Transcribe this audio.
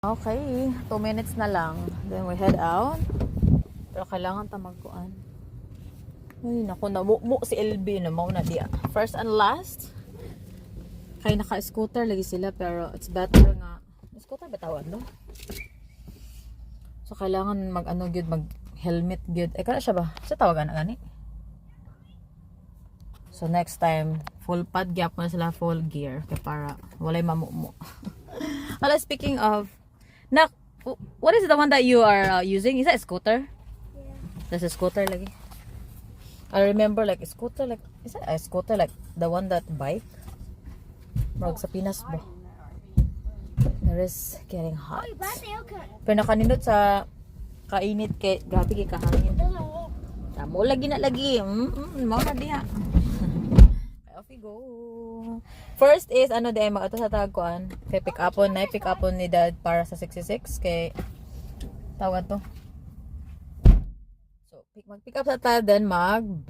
Okay, 2 minutes na lang. Then we head out. Pero kailangan tamagkuan. Ay, naku, namumu si LB na mauna diya. First and last. Kaya naka-scooter lagi sila, pero it's better nga. Scooter ba tawag, no? So, kailangan mag-ano good, mag-helmet good. Eh, kaya siya ba? Sa tawagan na gani? So, next time, full pad gap na sila, full gear. Kaya para walay mamumu. Well, speaking of, what is the one that you are using? Is that a scooter? Yeah. That's a scooter lagi. I remember like a scooter, like is that a scooter like the one that bike? Marag sa Pinas ba? There is getting hot. Pero nakaninot sa kainit kay grabe kay kahangin. Mo lagi na lagi. Mao na diha. Off we go. First is ano di mag ato sa tagkuan. Kay pick upon ni dad para sa 66 kay tawag to. So mag-pick up sa ta then mag